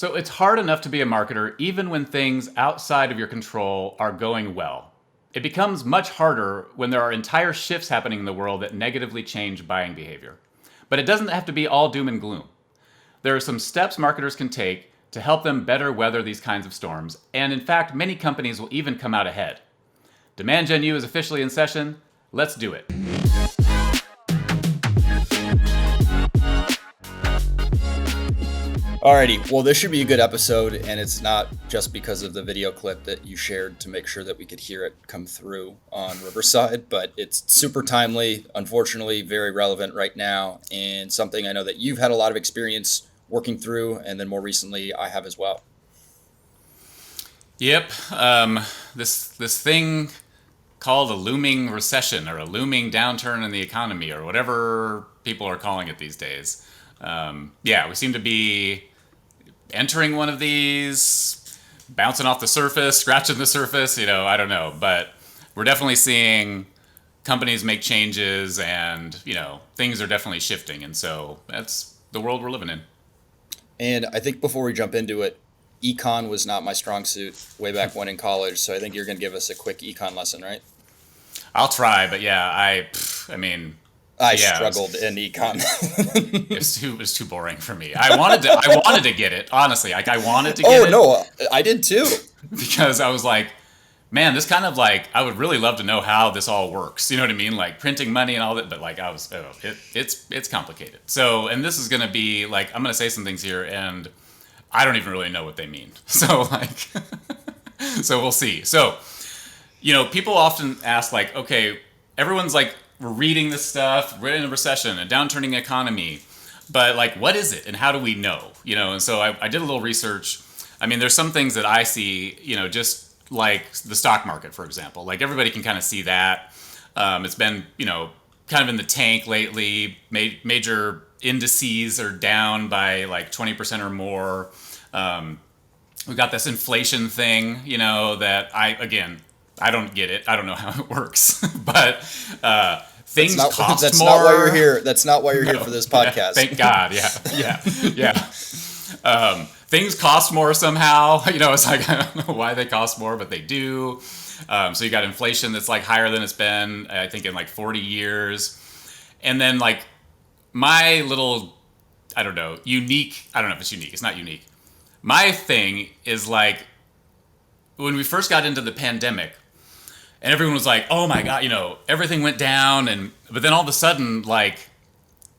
So it's hard enough to be a marketer even when things outside of your control are going well. It becomes much harder when there are entire shifts happening in the world that negatively change buying behavior. But it doesn't have to be all doom and gloom. There are some steps marketers can take to help them better weather these kinds of storms, and in fact, many companies will even come out ahead. Demand Gen U is officially in session. Let's do it. Alrighty, well, this should be a good episode, and it's not just because of the video clip that you shared to make sure that we could hear it come through on Riverside, but it's super timely, unfortunately, very relevant right now, and something I know that you've had a lot of experience working through, and then more recently, I have as well. Yep, this thing called a looming recession or a looming downturn in the economy or whatever people are calling it these days. We seem to be entering one of these, bouncing off the surface, scratching the surface, I don't know. But we're definitely seeing companies make changes and, things are definitely shifting. And so that's the world we're living in. And I think before we jump into it, econ was not my strong suit way back when in college. So I think you're going to give us a quick econ lesson, right? I'll try, but yeah, I struggled in econ. It was too boring for me. I wanted to get it, honestly. Like I wanted to get it. Oh no, I did too. Because I was like, man, this kind of like I would really love to know how this all works. You know what I mean? Like printing money and all that. But like it's complicated. So, and this is gonna be like I'm gonna say some things here, and I don't even really know what they mean. So like, so we'll see. So, people often ask like, okay, everyone's like, we're reading this stuff, we're in a recession, a downturning economy, but like, what is it and how do we know? And so I did a little research. I mean, there's some things that I see, just like the stock market, for example, like everybody can kind of see that. It's been, kind of in the tank lately. Major indices are down by like 20% or more. We've got this inflation thing, that I don't get it. I don't know how it works, but things cost more. That's not why you're here. That's not why you're here for this podcast. Yeah, thank God. Yeah. Things cost more somehow. It's like I don't know why they cost more, but they do. So you got inflation that's like higher than it's been, I think, in like 40 years. And then like my little, I don't know if it's unique. It's not unique. My thing is like when we first got into the pandemic, and everyone was like, oh my God, everything went down. But then all of a sudden, like,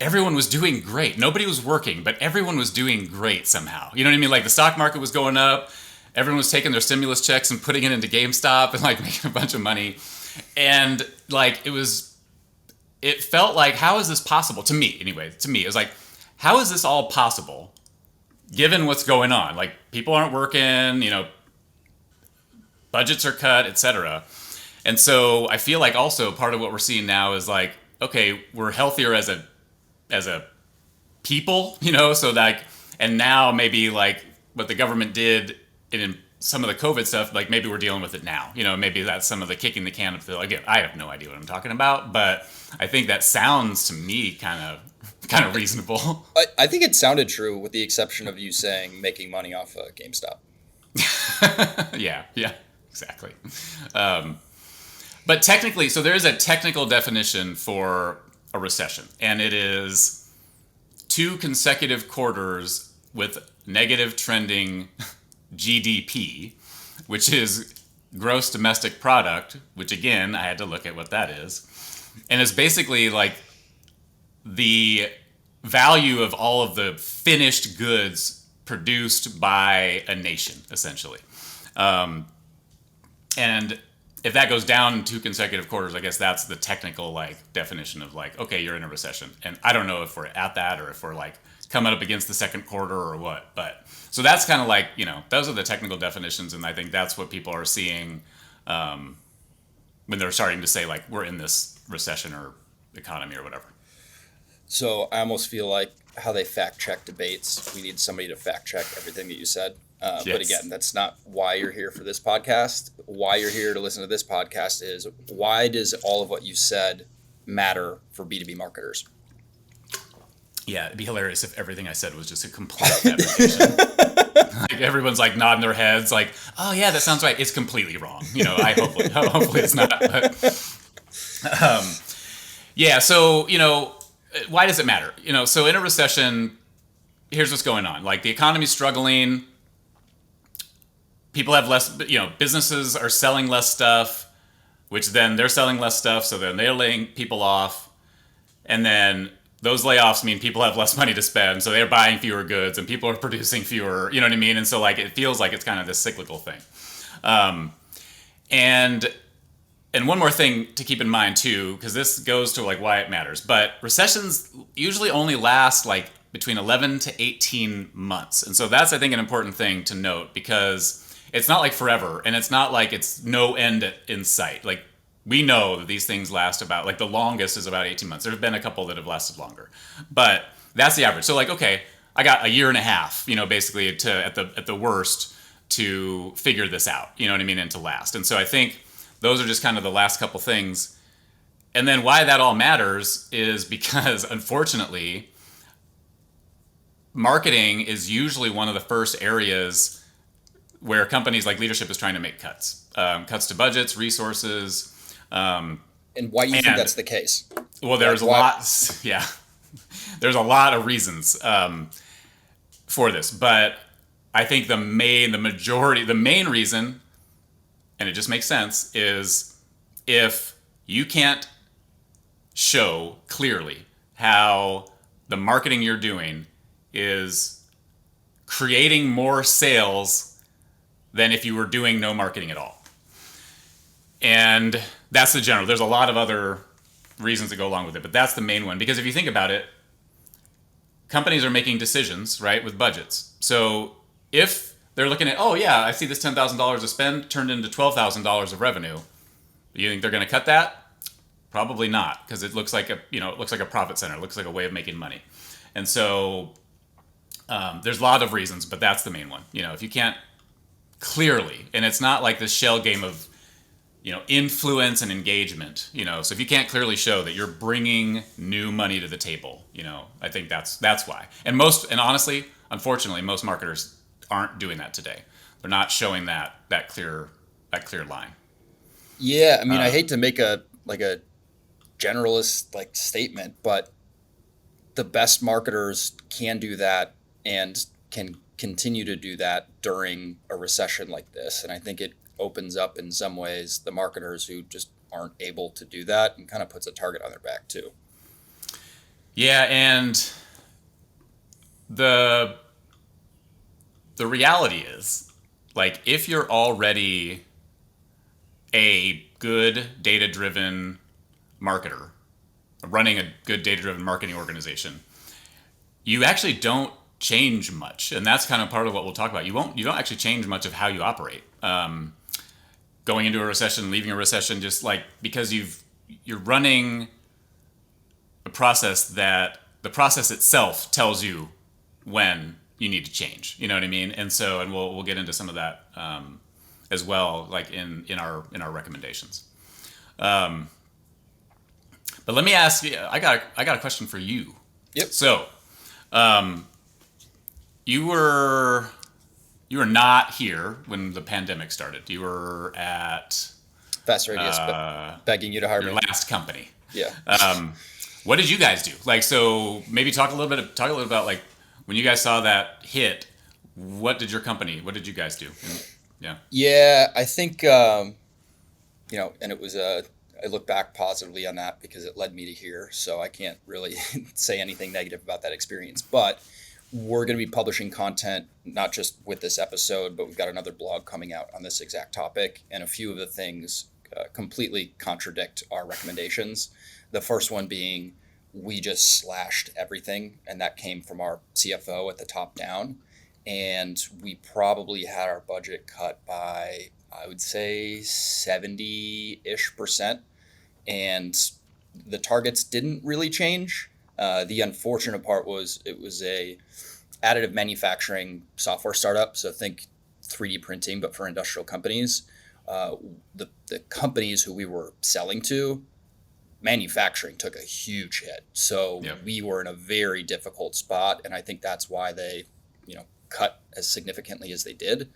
everyone was doing great. Nobody was working, but everyone was doing great somehow. You know what I mean? Like the stock market was going up. Everyone was taking their stimulus checks and putting it into GameStop and like making a bunch of money. And like, it felt like, how is this possible? To me, anyway, it was like, how is this all possible given what's going on? Like people aren't working, budgets are cut, etc. And so I feel like also part of what we're seeing now is like, okay, we're healthier as a people, so like, and now maybe like what the government did in some of the COVID stuff, like maybe we're dealing with it now, maybe that's some of the kicking the can up the hill. Again, I have no idea what I'm talking about, but I think that sounds to me kind of reasonable. I think it sounded true with the exception of you saying making money off of GameStop. Yeah, exactly. But technically, so there is a technical definition for a recession, and it is 2 consecutive quarters with negative trending GDP, which is gross domestic product, which again, I had to look at what that is. And it's basically like the value of all of the finished goods produced by a nation, essentially. And if that goes down 2 consecutive quarters, I guess that's the technical like definition of like, okay, you're in a recession. And I don't know if we're at that or if we're like coming up against the second quarter or what. But so that's kind of like, those are the technical definitions. And I think that's what people are seeing when they're starting to say like, we're in this recession or economy or whatever. So I almost feel like how they fact check debates. We need somebody to fact check everything that you said. Yes. But again, that's not why you're here for this podcast. Why you're here to listen to this podcast is why does all of what you said matter for B2B marketers? Yeah, it'd be hilarious if everything I said was just a complete fabrication. Like everyone's like nodding their heads, like, "Oh yeah, that sounds right." It's completely wrong. I hopefully it's not. But yeah, so why does it matter? So in a recession, here's what's going on. Like the economy's struggling. People have less. Businesses are selling less stuff, which then they're selling less stuff, so then they're laying people off, and then those layoffs mean people have less money to spend, so they're buying fewer goods, and people are producing fewer. You know what I mean? And so like it feels like it's kind of this cyclical thing. And one more thing to keep in mind too, because this goes to like why it matters. But recessions usually only last like between 11 to 18 months, and so that's I think an important thing to note because it's not like forever, and it's not like it's no end in sight. Like we know that these things last about like the longest is about 18 months. There have been a couple that have lasted longer, but that's the average. So like okay, I got a year and a half, basically to at the worst to figure this out. You know what I mean, and to last. And so I think those are just kind of the last couple things. And then why that all matters is because unfortunately, marketing is usually one of the first areas where companies like leadership is trying to make cuts to budgets, resources. And why do you think that's the case? Well, there's a lot. Yeah, there's a lot of reasons for this, but I think the main reason, and it just makes sense, is if you can't show clearly how the marketing you're doing is creating more sales than if you were doing no marketing at all. And that's the general. There's a lot of other reasons that go along with it, but that's the main one. Because if you think about it, companies are making decisions, right, with budgets. So if they're looking at, oh yeah, I see this $10,000 to spend turned into $12,000 of revenue, you think they're going to cut that? Probably not, because it looks like a profit center. It looks like a way of making money. And so there's a lot of reasons, but that's the main one. If you can't clearly, and it's not like this shell game of influence and engagement. So if you can't clearly show that you're bringing new money to the table, I think that's why. And honestly, unfortunately, most marketers aren't doing that today. They're not showing that clear line. Yeah, I mean, I hate to make a generalist like statement, but the best marketers can do that and can continue to do that during a recession like this. And I think it opens up in some ways the marketers who just aren't able to do that and kind of puts a target on their back too. Yeah, and the reality is, like, if you're already a good data-driven marketer, running a good data-driven marketing organization, you actually don't change much, and that's kind of part of what we'll talk about. You don't actually change much of how you operate. Going into a recession, leaving a recession, just like because you're running a process that the process itself tells you when you need to change. You know what I mean? And so, and we'll get into some of that as well, like in our recommendations. But let me ask you. I got a question for you. Yep. So, you were not here when the pandemic started. You were at Fast Radius, but begging you to hire your me. last company. Yeah. What did you guys do? Like, so maybe talk a little bit about like when you guys saw that hit. What did you guys do? Yeah. Yeah, I think and it was I look back positively on that because it led me to here, so I can't really say anything negative about that experience. But we're going to be publishing content, not just with this episode, but we've got another blog coming out on this exact topic. And a few of the things completely contradict our recommendations. The first one being we just slashed everything, and that came from our CFO at the top down. And we probably had our budget cut by, I would say, 70-ish%. And the targets didn't really change. The unfortunate part was it was a additive manufacturing software startup. So think 3D printing, but for industrial companies. The companies who we were selling to, manufacturing took a huge hit. So we were in a very difficult spot. And I think that's why they, cut as significantly as they did,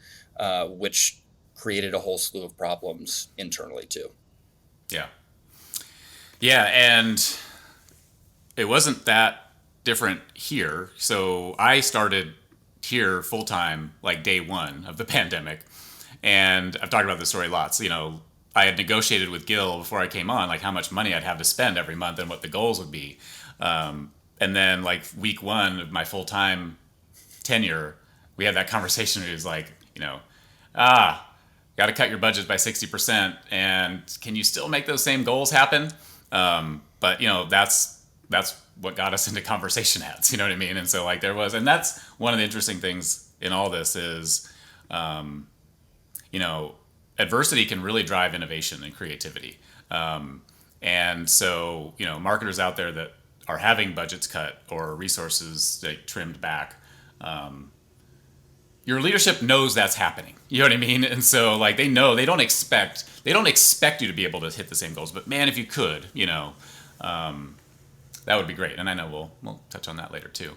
which created a whole slew of problems internally too. Yeah. Yeah, and it wasn't that different here. So I started here full time like day one of the pandemic, and I've talked about this story lots. I had negotiated with Gil before I came on, like how much money I'd have to spend every month and what the goals would be. And then like week one of my full time tenure, we had that conversation. It was like, got to cut your budget by 60%, and can you still make those same goals happen? But that's what got us into conversation ads. You know what I mean? And so like and that's one of the interesting things in all this is, adversity can really drive innovation and creativity. And so, marketers out there that are having budgets cut or resources like trimmed back, your leadership knows that's happening. You know what I mean? And so like they know they don't expect you to be able to hit the same goals, but man, if you could, that would be great. And I know we'll touch on that later too.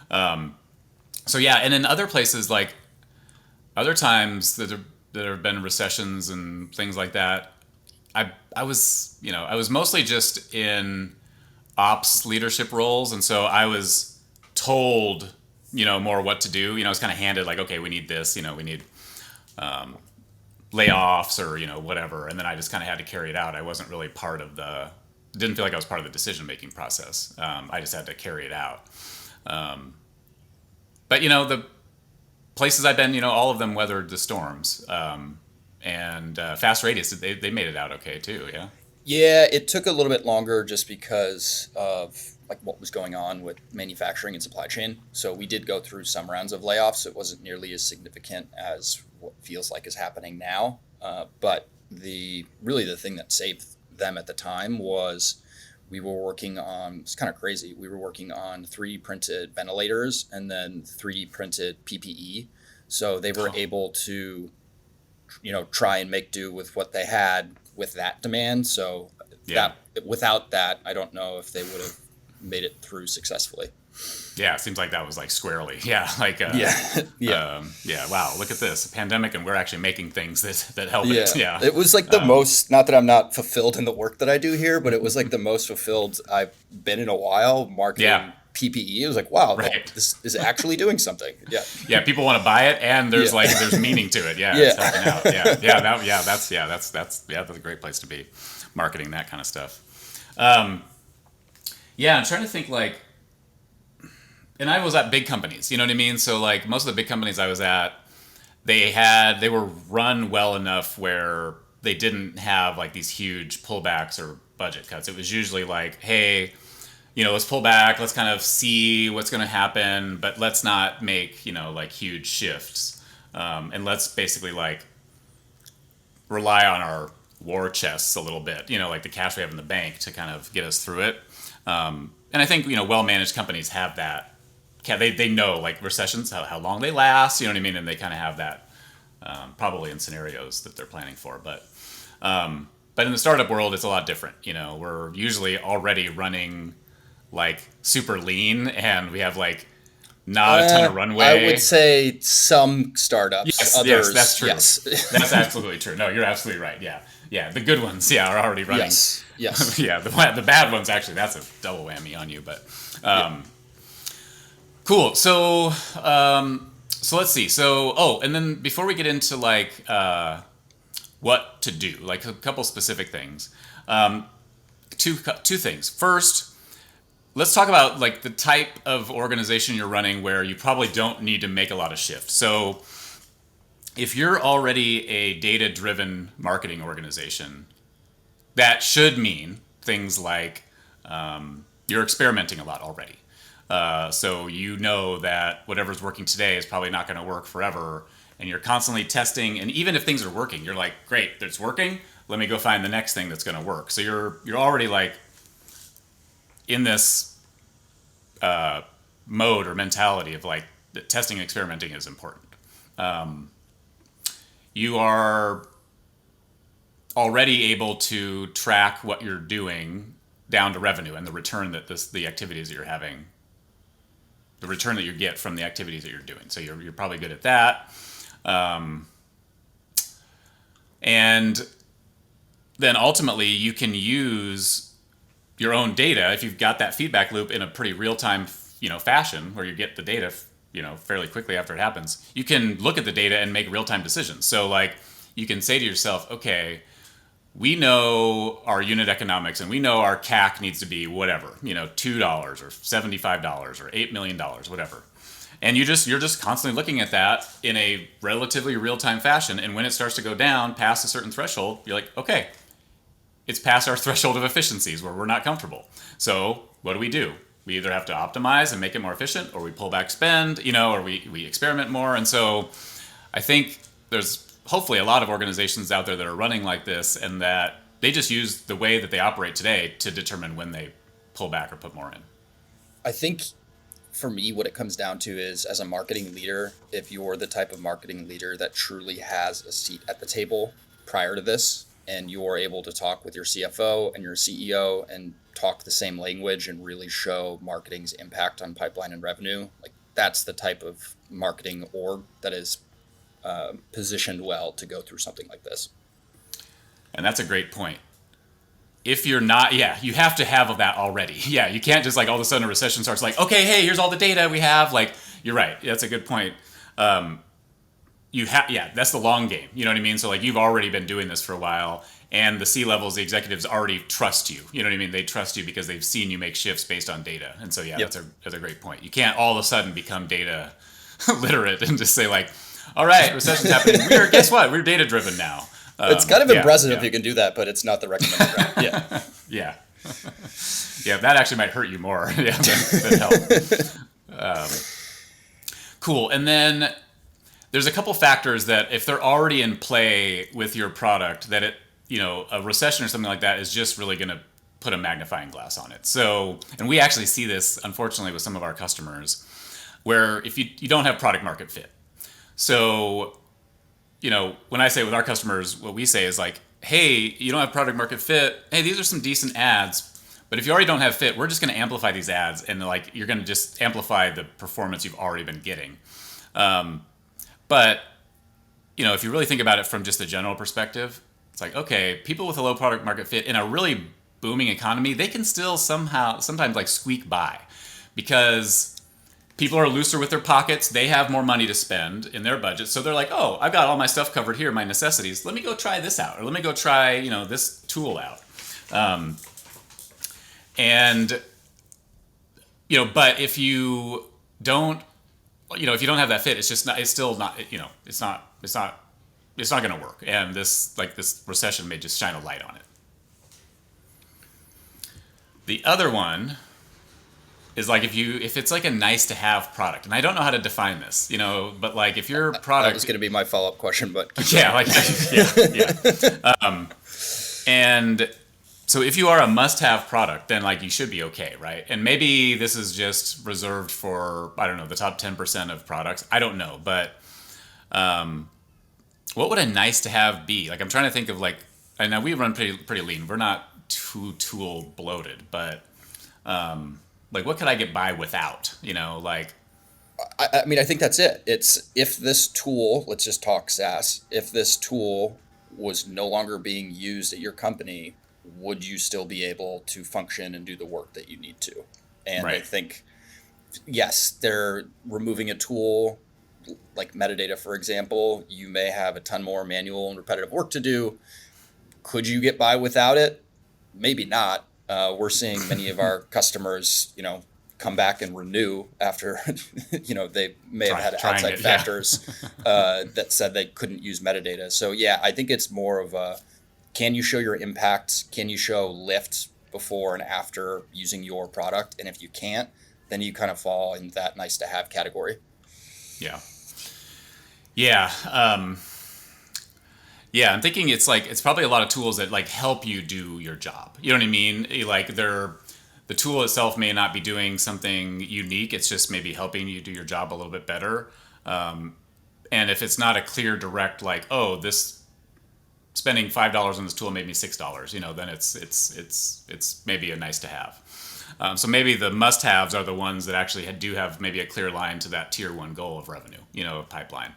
So yeah, and in other places, like other times that there have been recessions and things like that, I was mostly just in ops leadership roles, and so I was told more what to do. I was kind of handed like, okay, we need this, we need layoffs or whatever, and then I just kind of had to carry it out. I wasn't really didn't feel like I was part of the decision making process. I just had to carry it out. But the places I've been, all of them weathered the storms. And Fast Radius, they made it out okay too, yeah? Yeah, it took a little bit longer just because of like what was going on with manufacturing and supply chain. So we did go through some rounds of layoffs. It wasn't nearly as significant as what feels like is happening now. But the thing that saved them at the time was we were working on, it's kind of crazy. We were working on 3D printed ventilators and then 3D printed PPE. So they were able to, try and make do with what they had with that demand. So without that, I don't know if they would have made it through successfully. Yeah, it seems like that was like squarely. Yeah, like wow, look at this, a pandemic, and we're actually making things that help it. Yeah, it was like the most. Not that I'm not fulfilled in the work that I do here, but it was like the most fulfilled I've been in a while. Marketing PPE, it was like, wow, this is actually doing something. Yeah, people want to buy it, and there's there's meaning to it. Yeah, it's helping out. That's a great place to be, marketing that kind of stuff. I'm trying to think like. And I was at big companies, you know what I mean? So like most of the big companies I was at, they were run well enough where they didn't have like these huge pullbacks or budget cuts. It was usually like, hey, let's pull back, let's kind of see what's going to happen, but let's not make, like huge shifts. And let's basically like rely on our war chests a little bit, like the cash we have in the bank to kind of get us through it. And I think, well-managed companies have that. They know like recessions, how long they last, you know what I mean? And they kind of have that probably in scenarios that they're planning for. But in the startup world, it's a lot different. We're usually already running like super lean, and we have like not a ton of runway. I would say some startups. Yes, others, that's true. Yes. That's absolutely true. No, you're absolutely right. Yeah. The good ones, are already running. Yes. Yeah, the bad ones, actually, that's a double whammy on you. But cool. So let's see. So and then before we get into like what to do, like a couple specific things, two things. First, let's talk about like the type of organization you're running where you probably don't need to make a lot of shifts. So if you're already a data-driven marketing organization, that should mean things like you're experimenting a lot already. So that whatever's working today is probably not going to work forever, and you're constantly testing. And even if things are working, you're like, great, it's working. Let me go find the next thing that's going to work. So you're already like in this mode or mentality of like that testing and experimenting is important. You are already able to track what you're doing down to revenue and the return that the activities that you're having the return that you get from the activities that you're doing. So you're probably good at that. And then ultimately you can use your own data if you've got that feedback loop in a pretty real-time, fashion where you get the data, fairly quickly after it happens. You can look at the data and make real-time decisions. So like you can say to yourself, okay, we know our unit economics and we know our CAC needs to be whatever, $2 or $75 or $8 million, whatever. And you're just constantly looking at that in a relatively real-time fashion. And when it starts to go down past a certain threshold, you're like, okay, it's past our threshold of efficiencies where we're not comfortable. So what do? We either have to optimize and make it more efficient, or we pull back spend, or we experiment more. And so I think there's hopefully a lot of organizations out there that are running like this, and that they just use the way that they operate today to determine when they pull back or put more in. I think for me, what it comes down to is, as a marketing leader, if you're the type of marketing leader that truly has a seat at the table prior to this, and you're able to talk with your CFO and your CEO and talk the same language and really show marketing's impact on pipeline and revenue, like that's the type of marketing org that is positioned well to go through something like this. And that's a great point. If you're not, you have to have that already. Yeah, you can't just like all of a sudden a recession starts like, okay, hey, here's all the data we have. Like, you're right. That's a good point. That's the long game. You know what I mean? So like you've already been doing this for a while, and the C-levels, the executives already trust you. You know what I mean? They trust you because they've seen you make shifts based on data. And so that's a great point. You can't all of a sudden become data literate and just say like, all right, recession's happening. Guess what? We're data driven now. It's kind of impressive if you can do that, but it's not the recommended route. Yeah. Yeah, that actually might hurt you more. That help. Cool. And then there's a couple factors that if they're already in play with your product, that a recession or something like that is just really going to put a magnifying glass on it. So, and we actually see this, unfortunately, with some of our customers, where if you don't have product market fit. So, when I say with our customers, what we say is like, hey, you don't have product market fit. Hey, these are some decent ads. But if you already don't have fit, we're just going to amplify these ads, and like you're going to just amplify the performance you've already been getting. But if you really think about it from just a general perspective, it's like, okay, people with a low product market fit in a really booming economy, they can still sometimes like squeak by, because people are looser with their pockets. They have more money to spend in their budget. So they're like, oh, I've got all my stuff covered here, my necessities. Let me go try this out, or let me go try, this tool out. But if you don't, if you don't have that fit, it's not going to work. And this recession may just shine a light on it. The other one is like if it's like a nice to have product, and I don't know how to define this, but like if your product, that was going to be my follow-up question, but and so if you are a must-have product, then like you should be okay, right? And maybe this is just reserved for, I don't know, the top 10% of products. I don't know, but what would a nice to have be? Like I'm trying to think of like, I know we run pretty lean. We're not too tool bloated, but like what could I get by without? I mean, I think that's it. It's if this tool, let's just talk SaaS, if this tool was no longer being used at your company, would you still be able to function and do the work that you need to? And right. I think, yes, they're removing a tool like metadata, for example. You may have a ton more manual and repetitive work to do. Could you get by without it? Maybe not. We're seeing many of our customers, come back and renew after, they may have had outside factors that said they couldn't use metadata. So yeah, I think it's more of a, can you show your impact? Can you show lift before and after using your product? And if you can't, then you kind of fall in that nice to have category. Yeah. Yeah. I'm thinking it's probably a lot of tools that like help you do your job. You know what I mean? Like the tool itself may not be doing something unique. It's just maybe helping you do your job a little bit better. And if it's not a clear, direct, like, oh, this spending $5 on this tool made me $6, then it's maybe a nice to have. So maybe the must-haves are the ones that actually do have maybe a clear line to that tier one goal of revenue, pipeline.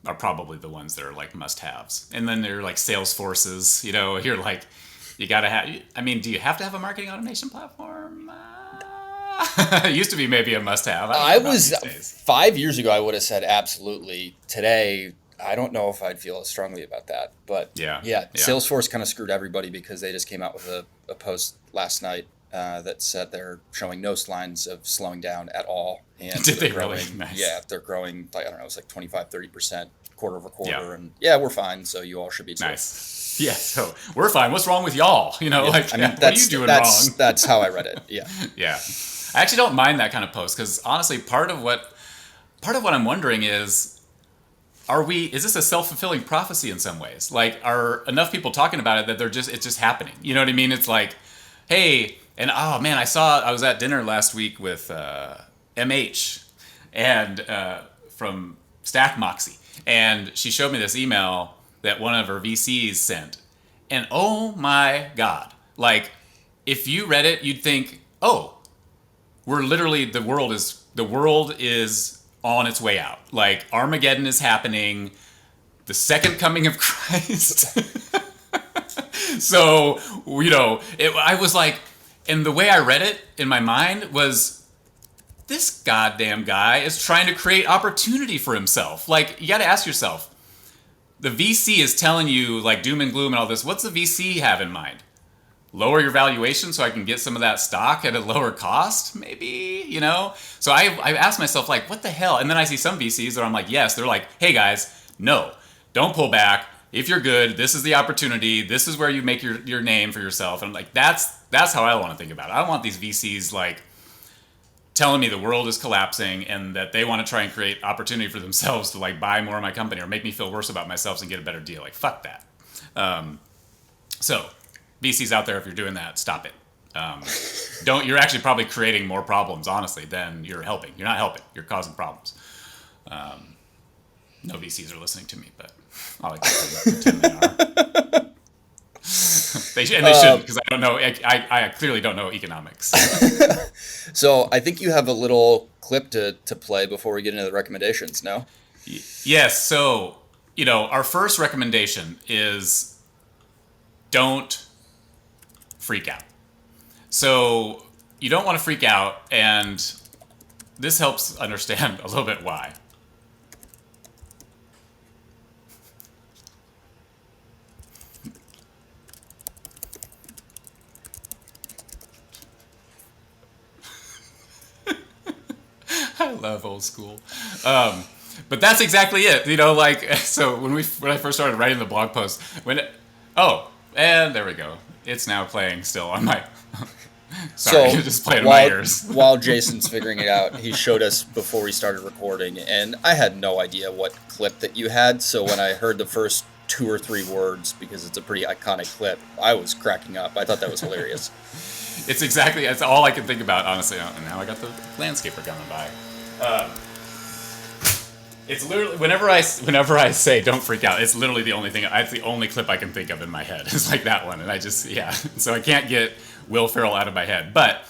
Are probably the ones that are like must-haves. And then they're like Salesforces, you're like, you got to have, I mean, do you have to have a marketing automation platform? It used to be maybe a must-have. I was 5 years ago, I would have said absolutely. Today, I don't know if I'd feel as strongly about that. But Yeah. Salesforce kind of screwed everybody because they just came out with a post last night that said they're showing no signs of slowing down at all. And Did they growing, really? Nice. Yeah, they're growing, I don't know, it's like 25-30% quarter over quarter. Yeah. And yeah, we're fine. So you all should be too. Nice. Yeah, so we're fine. What's wrong with y'all? Like, I mean, what are you doing wrong? That's how I read it. Yeah. Yeah. I actually don't mind that kind of post because honestly, part of what I'm wondering is this a self-fulfilling prophecy in some ways? Like, are enough people talking about it that it's just happening? You know what I mean? It's like, hey, and oh man, I was at dinner last week with MH and from Stack Moxie, and she showed me this email that one of her VCs sent, and oh my god, like if you read it, you'd think, oh, we're literally the world is on its way out. Like Armageddon is happening, the second coming of Christ. So I was like, and the way I read it in my mind was, this goddamn guy is trying to create opportunity for himself. Like, you got to ask yourself, the VC is telling you like doom and gloom and all this. What's the VC have in mind? Lower your valuation so I can get some of that stock at a lower cost, maybe, So I asked myself, like, what the hell? And then I see some VCs that I'm like, yes, they're like, hey guys, no, don't pull back. If you're good, this is the opportunity. This is where you make your name for yourself. And I'm like, that's how I want to think about it. I don't want these VCs like telling me the world is collapsing and that they want to try and create opportunity for themselves to like buy more of my company or make me feel worse about myself and get a better deal. Like, fuck that. So VCs out there, if you're doing that, stop it. You're actually probably creating more problems, honestly, than you're helping. You're not helping. You're causing problems. No VCs are listening to me, but I like to pretend they are. They shouldn't, because I don't know. I clearly don't know economics. So I think you have a little clip to play before we get into the recommendations. No? Yes. So our first recommendation is don't freak out. So you don't want to freak out, and this helps understand a little bit why. I love old school. But that's exactly it. So when I first started writing the blog post, and there we go. It's now playing still on my. Sorry, so just playing in my ears. While Jason's figuring it out, he showed us before we started recording, and I had no idea what clip that you had. So when I heard the first 2 or 3 words, because it's a pretty iconic clip, I was cracking up. I thought that was hilarious. It's all I can think about, honestly. And now I got the landscaper coming by. It's literally whenever I say don't freak out, it's literally the only thing. It's the only clip I can think of in my head. It's like that one, and I just So I can't get Will Ferrell out of my head, but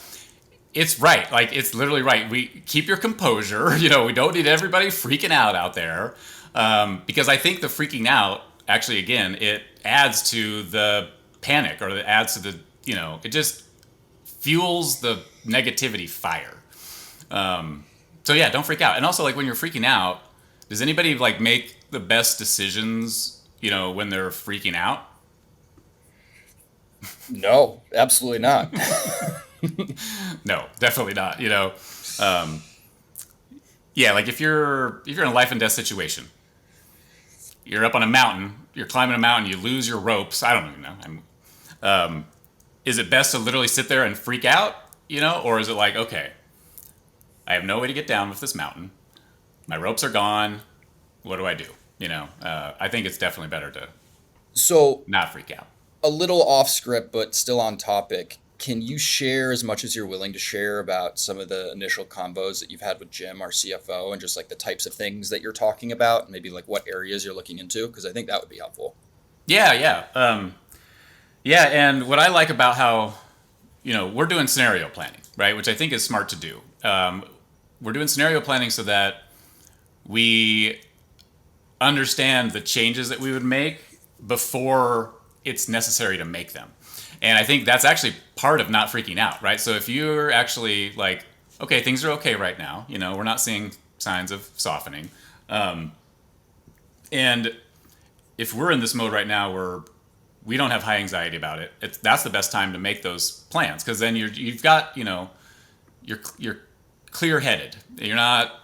it's right. Like, it's literally right. We keep your composure. We don't need everybody freaking out there, because I think the freaking out actually, again, it adds to the panic, or it adds to the it just fuels the negativity fire. So yeah, don't freak out. And also, like, when you're freaking out, does anybody like make the best decisions, when they're freaking out? No, absolutely not. No, definitely not. Yeah, like if you're in a life and death situation, you're up on a mountain, you're climbing a mountain, you lose your ropes. I don't even know. Is it best to literally sit there and freak out, or is it like, okay, I have no way to get down with this mountain. My ropes are gone. What do I do? I think it's definitely better to not freak out. A little off script, but still on topic. Can you share as much as you're willing to share about some of the initial combos that you've had with Jim, our CFO, and just like the types of things that you're talking about, and maybe like what areas you're looking into? Because I think that would be helpful. Yeah. And what I like about how we're doing scenario planning, right? Which I think is smart to do. We're doing scenario planning so that we understand the changes that we would make before it's necessary to make them. And I think that's actually part of not freaking out, right? So if you're actually like, okay, things are okay right now, we're not seeing signs of softening. And if we're in this mode right now where we don't have high anxiety about it, that's the best time to make those plans, because then you've got, you're clear-headed. You're not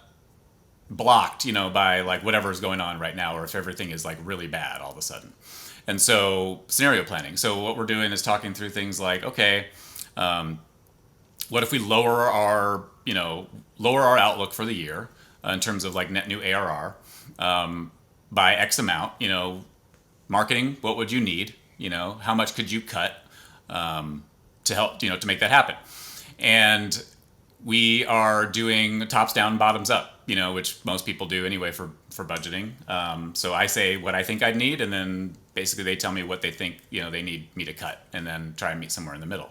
blocked, by like whatever is going on right now, or if everything is like really bad all of a sudden. And so scenario planning. So what we're doing is talking through things like, okay, what if we lower our outlook for the year in terms of like net new ARR by X amount? Marketing, what would you need? How much could you cut to help, to make that happen? And we are doing tops down, bottoms up, which most people do anyway for budgeting. So I say what I think I'd need, and then basically they tell me what they think, they need me to cut, and then try and meet somewhere in the middle.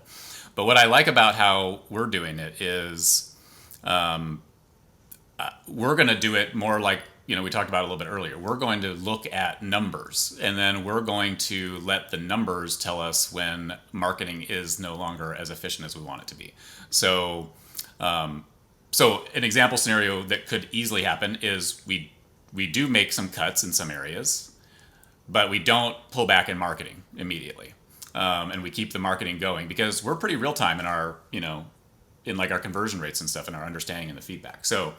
But what I like about how we're doing it is we're going to do it more like, we talked about it a little bit earlier. We're going to look at numbers, and then we're going to let the numbers tell us when marketing is no longer as efficient as we want it to be. So an example scenario that could easily happen is we do make some cuts in some areas, but we don't pull back in marketing immediately. And we keep the marketing going because we're pretty real time in our, in like our conversion rates and stuff, and our understanding and the feedback. So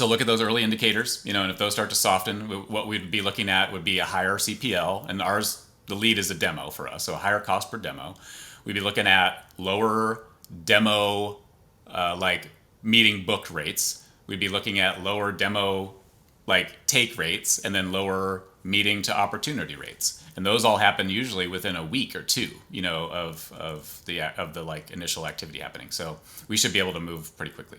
look at those early indicators, and if those start to soften, what we'd be looking at would be a higher CPL, and the lead is a demo for us, so a higher cost per demo. We'd be looking at lower demo, like meeting booked rates. We'd be looking at lower demo, like take rates, and then lower meeting to opportunity rates. And those all happen usually within a week or two, of the like initial activity happening. So we should be able to move pretty quickly.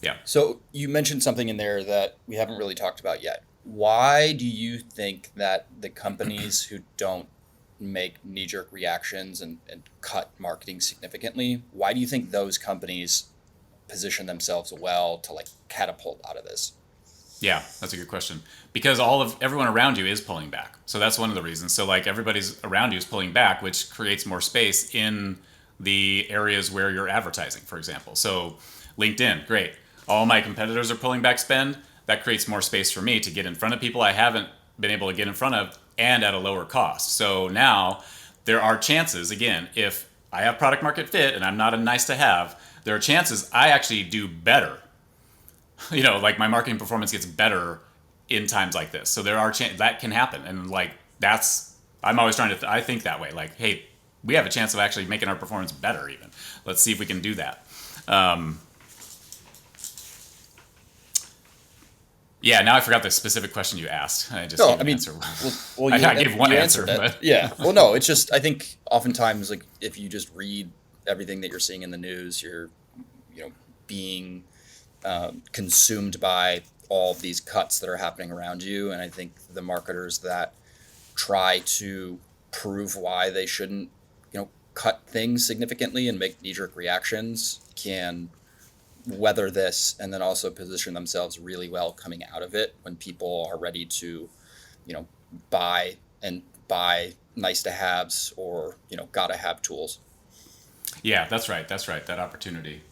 Yeah. So you mentioned something in there that we haven't really talked about yet. Why do you think that the companies who don't make knee-jerk reactions and cut marketing significantly, why do you think those companies position themselves well to like catapult out of this? Yeah, that's a good question. Because everyone around you is pulling back. So that's one of the reasons. So like everybody's around you is pulling back, which creates more space in the areas where you're advertising, for example. So LinkedIn, great. All my competitors are pulling back spend. That creates more space for me to get in front of people I haven't been able to get in front of, and at a lower cost. So now there are chances, again, if I have product market fit and I'm not a nice to have, there are chances I actually do better. Like my marketing performance gets better in times like this. So there are that can happen. And like I'm always trying to, I think that way. Like, hey, we have a chance of actually making our performance better even. Let's see if we can do that. Yeah, now I forgot the specific question you asked. I just gave an answer. Well, I gave one answer. But. Yeah. Well, no, it's just, I think oftentimes, like, if you just read everything that you're seeing in the news, you're, being consumed by all of these cuts that are happening around you. And I think the marketers that try to prove why they shouldn't, cut things significantly and make knee-jerk reactions can weather this and then also position themselves really well coming out of it when people are ready to, buy nice to haves or, gotta have tools. Yeah, that's right. That opportunity.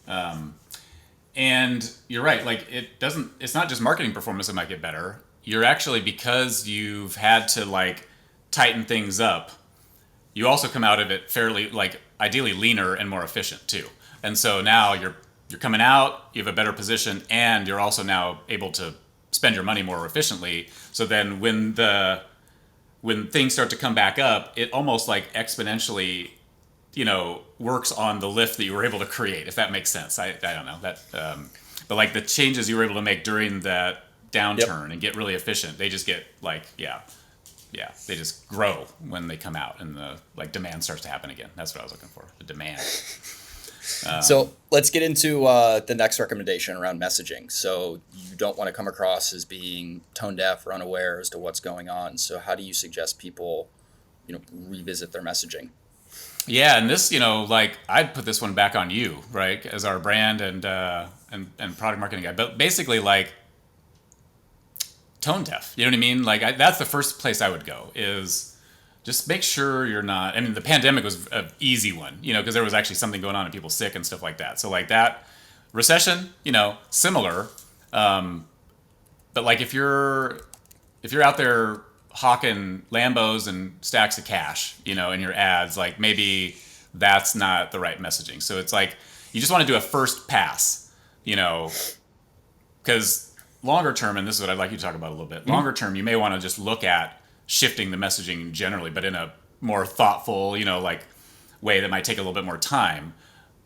And you're right. Like it's not just marketing performance that might get better. You're actually, because you've had to like tighten things up, you also come out of it fairly, like ideally leaner and more efficient too. And so now you're coming out, you have a better position, and you're also now able to spend your money more efficiently. So then when things start to come back up, it almost like exponentially, works on the lift that you were able to create, if that makes sense. I don't know that, but like the changes you were able to make during that downturn and get really efficient, they just get like, they just grow when they come out and the like demand starts to happen again. That's what I was looking for, the demand. So let's get into the next recommendation around messaging. So you don't want to come across as being tone deaf or unaware as to what's going on. So how do you suggest people, revisit their messaging? Yeah, and this, like I'd put this one back on you, right, as our brand and product marketing guy. But basically, like tone deaf. You know what I mean? Like that's the first place I would go is just make sure you're not. I mean, the pandemic was an easy one, because there was actually something going on and people sick and stuff like that. So like that recession, similar. But like if you're out there hawking Lambos and stacks of cash, in your ads, like maybe that's not the right messaging. So it's like you just want to do a first pass, because longer term, and this is what I'd like you to talk about a little bit. Longer term, you may want to just look at shifting the messaging generally, but in a more thoughtful, like way that might take a little bit more time.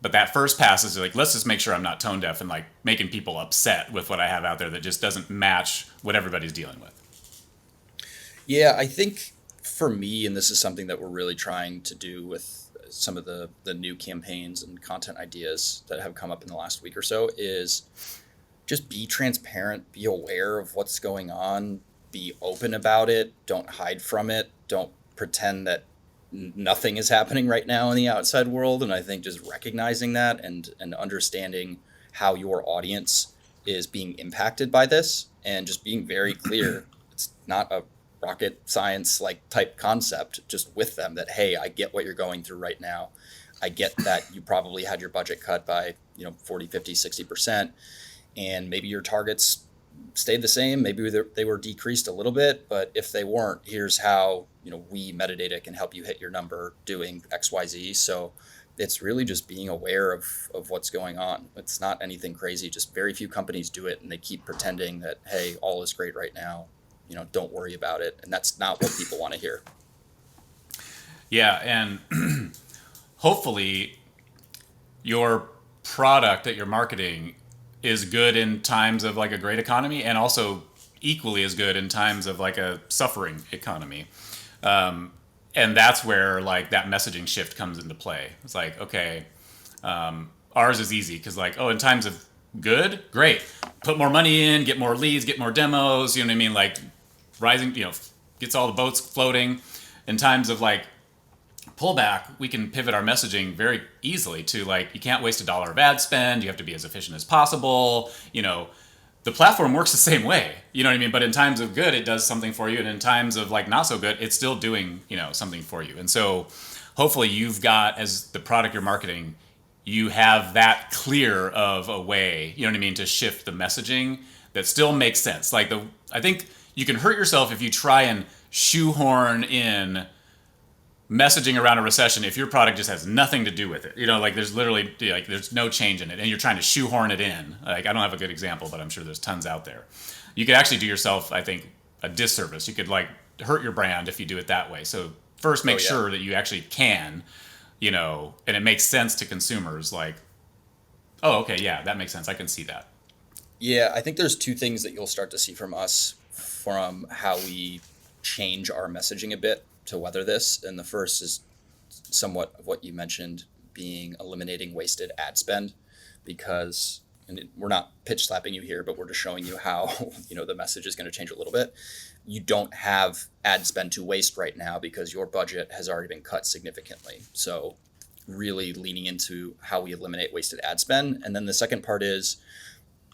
But that first pass is like, let's just make sure I'm not tone deaf and like making people upset with what I have out there that just doesn't match what everybody's dealing with. Yeah, I think for me, and this is something that we're really trying to do with some of the new campaigns and content ideas that have come up in the last week or so, is just be transparent, be aware of what's going on, be open about it, don't hide from it, don't pretend that nothing is happening right now in the outside world. And I think just recognizing that and understanding how your audience is being impacted by this and just being very clear. It's not a rocket science like type concept, just with them that, hey, I get what you're going through right now. I get that you probably had your budget cut by 40, 50, 60%, and maybe your targets stayed the same, maybe they were decreased a little bit, but if they weren't, here's how we Metadata can help you hit your number doing XYZ. So it's really just being aware of what's going on. It's not anything crazy, just very few companies do it, and they keep pretending that, hey, all is great right now, don't worry about it, and that's not what people want to hear. Yeah, and hopefully your product that you're marketing is good in times of like a great economy, and also equally as good in times of like a suffering economy. And that's where like that messaging shift comes into play. It's like, okay, ours is easy because like, oh, in times of good, great, put more money in, get more leads, get more demos. You know what I mean? Like rising, gets all the boats floating. In times of like pullback, we can pivot our messaging very easily to like, you can't waste $1 of ad spend. You have to be as efficient as possible. The platform works the same way, you know what I mean? But in times of good, it does something for you. And in times of like not so good, it's still doing, something for you. And so hopefully you've got, as the product you're marketing, you have that clear of a way, you know what I mean, to shift the messaging that still makes sense. Like I think you can hurt yourself if you try and shoehorn in messaging around a recession if your product just has nothing to do with it. Like there's literally like there's no change in it and you're trying to shoehorn it in. Like I don't have a good example, but I'm sure there's tons out there. You could actually do yourself, I think, a disservice. You could like hurt your brand if you do it that way. So first make sure that you actually can, and it makes sense to consumers like, oh, okay, yeah, that makes sense. I can see that. Yeah, I think there's two things that you'll start to see from us from how we change our messaging a bit to weather this. And the first is somewhat of what you mentioned, being eliminating wasted ad spend, because, and we're not pitch slapping you here, but we're just showing you how, the message is going to change a little bit. You don't have ad spend to waste right now because your budget has already been cut significantly. So really leaning into how we eliminate wasted ad spend. And then the second part is,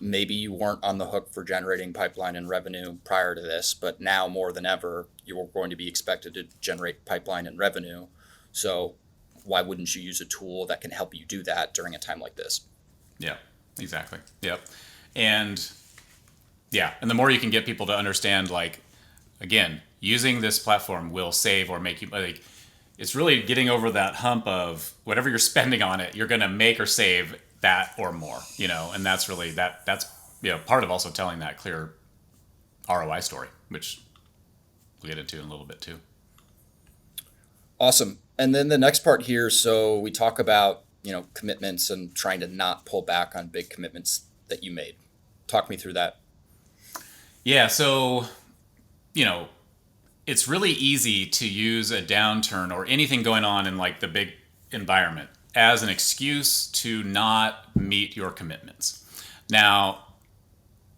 maybe you weren't on the hook for generating pipeline and revenue prior to this, but now more than ever, you're going to be expected to generate pipeline and revenue. So why wouldn't you use a tool that can help you do that during a time like this? Yeah, exactly. Yep. And the more you can get people to understand, like, again, using this platform will save or make you, like, it's really getting over that hump of whatever you're spending on it, you're going to make or save that or more, and that's really that's part of also telling that clear ROI story, which we'll get into in a little bit too. Awesome. And then the next part here, so we talk about commitments and trying to not pull back on big commitments that you made. Talk me through that. Yeah, so it's really easy to use a downturn or anything going on in like the big environment as an excuse to not meet your commitments. Now,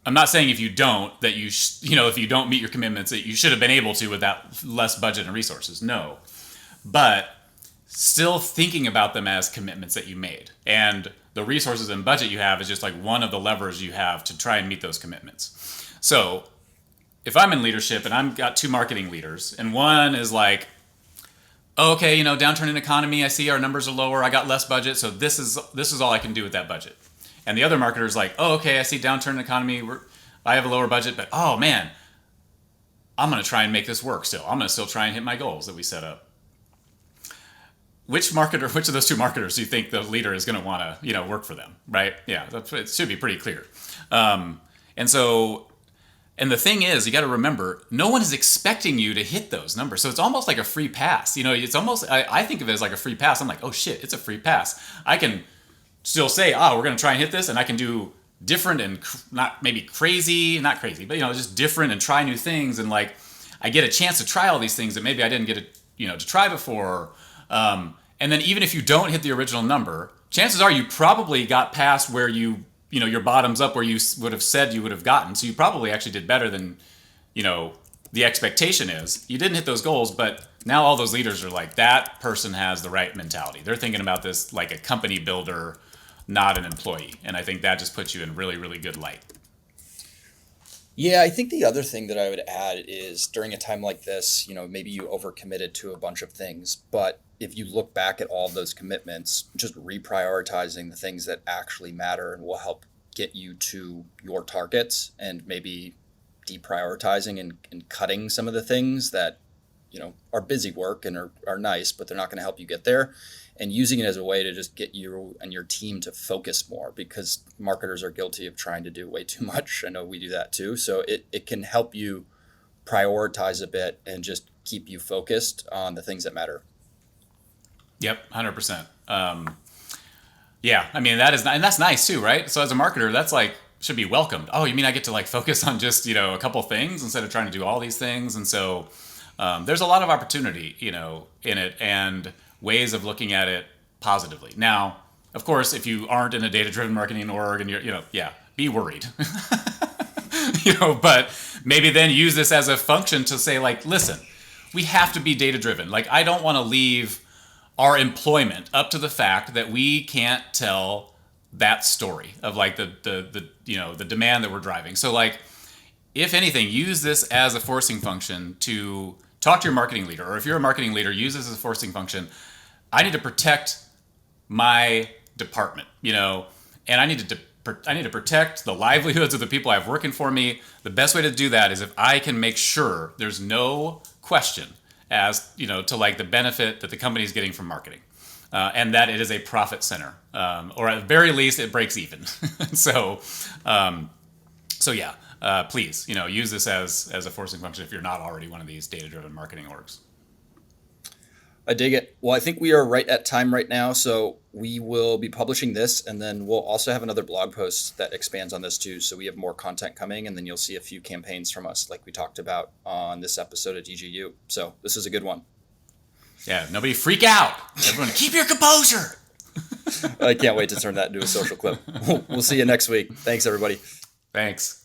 I'm not saying if you don't, that if you don't meet your commitments, that you should have been able to with that less budget and resources. No. But still thinking about them as commitments that you made. And the resources and budget you have is just like one of the levers you have to try and meet those commitments. So if I'm in leadership and I've got 2 marketing leaders, and one is like, oh, okay, downturn in economy, I see our numbers are lower, I got less budget, so this is all I can do with that budget. And the other marketer is like, oh, okay, I see downturn in economy, I have a lower budget, but oh man, I'm going to try and make this work still. I'm going to still try and hit my goals that we set up. Which of those 2 marketers do you think the leader is going to want to, work for them, right? Yeah, it should be pretty clear. And the thing is, you got to remember, no one is expecting you to hit those numbers. So it's almost like a free pass. It's almost, I think of it as like a free pass. I'm like, oh shit, it's a free pass. I can still say, we're going to try and hit this, and I can do different and not crazy, but just different and try new things. And like, I get a chance to try all these things that maybe I didn't get to try before. And then even if you don't hit the original number, chances are you probably got past where your bottoms up where you would have said you would have gotten. So you probably actually did better than, the expectation is. You didn't hit those goals, but now all those leaders are like, that person has the right mentality. They're thinking about this like a company builder, not an employee. And I think that just puts you in really, really good light. Yeah, I think the other thing that I would add is during a time like this, maybe you overcommitted to a bunch of things, but if you look back at all of those commitments, just reprioritizing the things that actually matter and will help get you to your targets, and maybe deprioritizing and cutting some of the things that, are busy work and are nice, but they're not going to help you get there, and using it as a way to just get you and your team to focus more, because marketers are guilty of trying to do way too much. I know we do that too. So it can help you prioritize a bit and just keep you focused on the things that matter. Yep, 100%. Yeah, I mean, and that's nice too, right? So as a marketer, that's like, should be welcomed. Oh, you mean I get to like focus on just, a couple things instead of trying to do all these things? And so there's a lot of opportunity, in it, and ways of looking at it positively. Now, of course, if you aren't in a data-driven marketing org and you're, be worried. But maybe then use this as a function to say, like, listen, we have to be data-driven. Like, I don't want to leave our employment up to the fact that we can't tell that story of like the demand that we're driving. So like, if anything, use this as a forcing function to talk to your marketing leader, or if you're a marketing leader, use this as a forcing function. I need to protect my department, and I need to protect the livelihoods of the people I have working for me. The best way to do that is if I can make sure there's no question as to like the benefit that the company is getting from marketing, and that it is a profit center, or at the very least it breaks even. So yeah, please use this as a forcing function if you're not already one of these data-driven marketing orgs. I dig it. Well, I think we are right at time right now, so we will be publishing this, and then we'll also have another blog post that expands on this too. So we have more content coming, and then you'll see a few campaigns from us like we talked about on this episode of DGU. So this is a good one. Yeah, nobody freak out. Everyone keep your composure. I can't wait to turn that into a social clip. We'll see you next week. Thanks, everybody. Thanks.